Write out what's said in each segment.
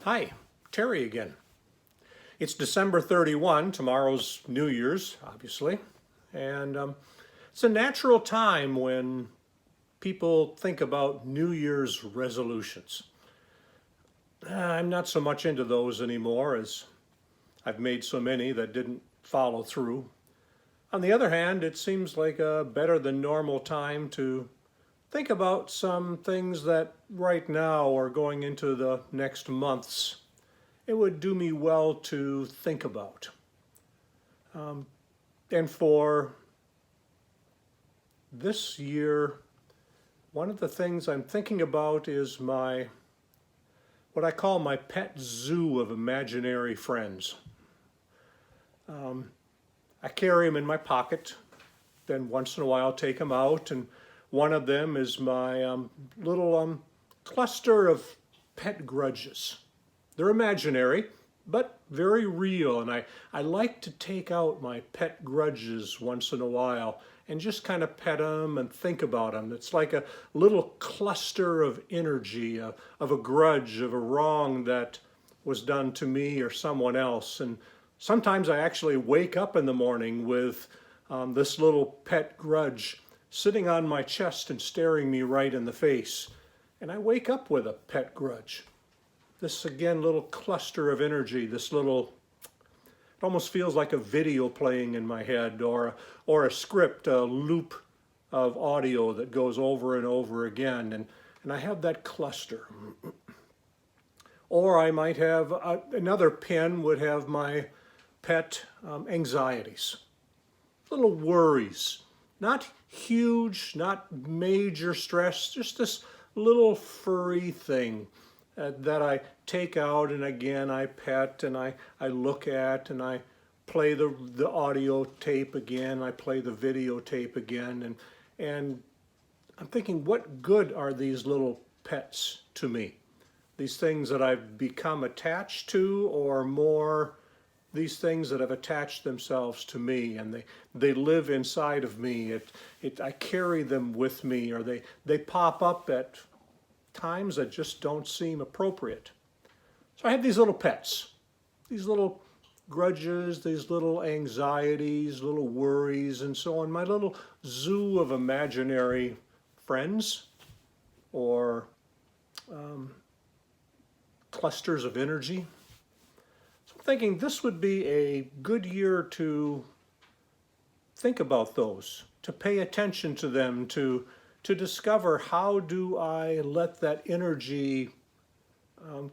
Hi, Terry again. It's December 31, tomorrow's New Year's, obviously, and it's a natural time when people think about New Year's resolutions. I'm not so much into those anymore as I've made so many that didn't follow through. On the other hand, it seems like a better than normal time to think about some things that right now or going into the next months it would do me well to think about. And for this year, one of the things I'm thinking about is what I call my pet zoo of imaginary friends. I carry them in my pocket, then once in a while take them out, and one of them is my little cluster of pet grudges. They're imaginary, but very real, and I like to take out my pet grudges once in a while and just kind of pet them and think about them. It's like a little cluster of energy, of a grudge, of a wrong that was done to me or someone else. And sometimes I actually wake up in the morning with this little pet grudge sitting on my chest and staring me right in the face. And I wake up with a pet grudge. This, again, little cluster of energy, this little, it almost feels like a video playing in my head or a script, a loop of audio that goes over and over again. And I have that cluster. Or I might have, another pen would have my pet anxieties, little worries, not huge, not major stress, just this little furry thing that I take out and again I pet and I look at and I play the audio tape again, I play the videotape again, and I'm thinking, what good are these little pets to me? These things that I've become attached to, or more these things that have attached themselves to me and they live inside of me. I carry them with me, or they pop up at times that just don't seem appropriate. So I have these little pets, these little grudges, these little anxieties, little worries, and so on. My little zoo of imaginary friends or clusters of energy. So I'm thinking this would be a good year to think about those, to pay attention to them, to discover how do I let that energy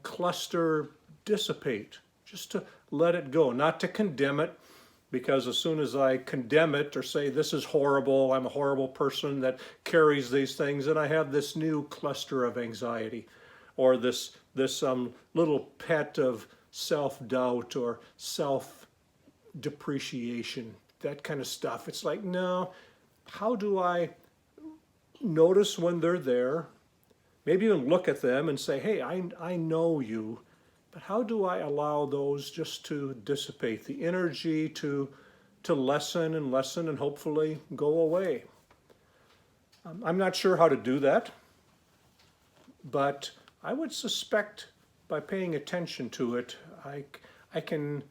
cluster dissipate, just to let it go, not to condemn it, because as soon as I condemn it or say this is horrible, I'm a horrible person that carries these things, and I have this new cluster of anxiety, or this little pet of self-doubt or self-depreciation, that kind of stuff. It's like, no, how do I notice when they're there, maybe even look at them and say, hey, I know you, but how do I allow those just to dissipate, the energy to lessen and lessen and hopefully go away? I'm not sure how to do that, but I would suspect by paying attention to it, I can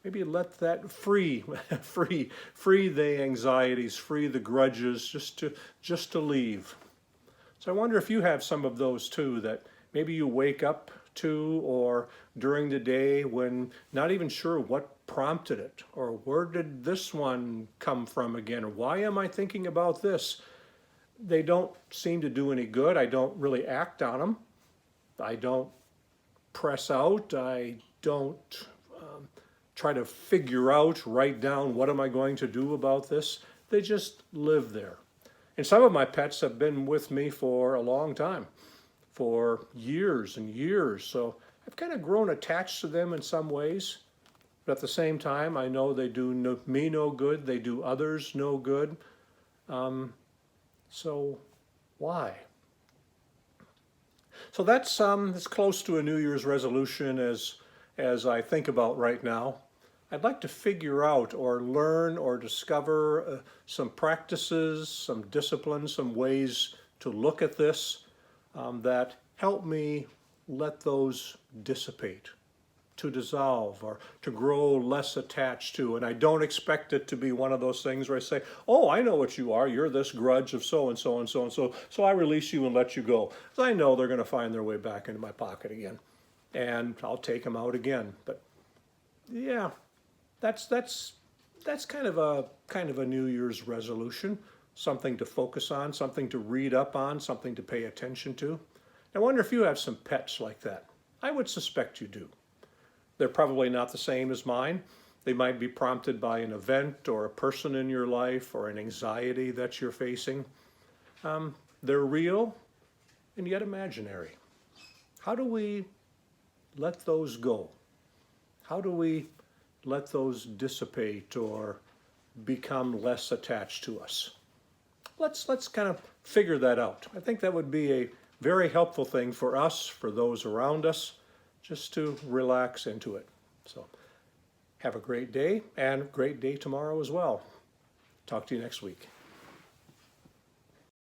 maybe let that free the anxieties, free the grudges, just to leave. So I wonder if you have some of those too, that maybe you wake up to, or during the day when not even sure what prompted it, or where did this one come from again, or why am I thinking about this? They don't seem to do any good. I don't really act on them. I don't press out. I don't try to figure out, write down, what am I going to do about this? They just live there. And some of my pets have been with me for a long time, for years and years. So I've kind of grown attached to them in some ways. But at the same time, I know they do me no good. They do others no good. So why? So that's as close to a New Year's resolution as I think about right now. I'd like to figure out or learn or discover some practices, some disciplines, some ways to look at this that help me let those dissipate, to dissolve, or to grow less attached to. And I don't expect it to be one of those things where I say, oh, I know what you are. You're this grudge of so and so and so and so. So I release you and let you go. Because I know they're going to find their way back into my pocket again. And I'll take them out again. But yeah, that's kind of a New Year's resolution. Something to focus on, something to read up on, something to pay attention to. I wonder if you have some pets like that. I would suspect you do. They're probably not the same as mine. They might be prompted by an event or a person in your life or an anxiety that you're facing. They're real and yet imaginary. How do we let those go? How do we let those dissipate or become less attached to us? Let's kind of figure that out. I think that would be a very helpful thing for us, for those around us, just to relax into it. So have a great day and great day tomorrow as well. Talk to you next week.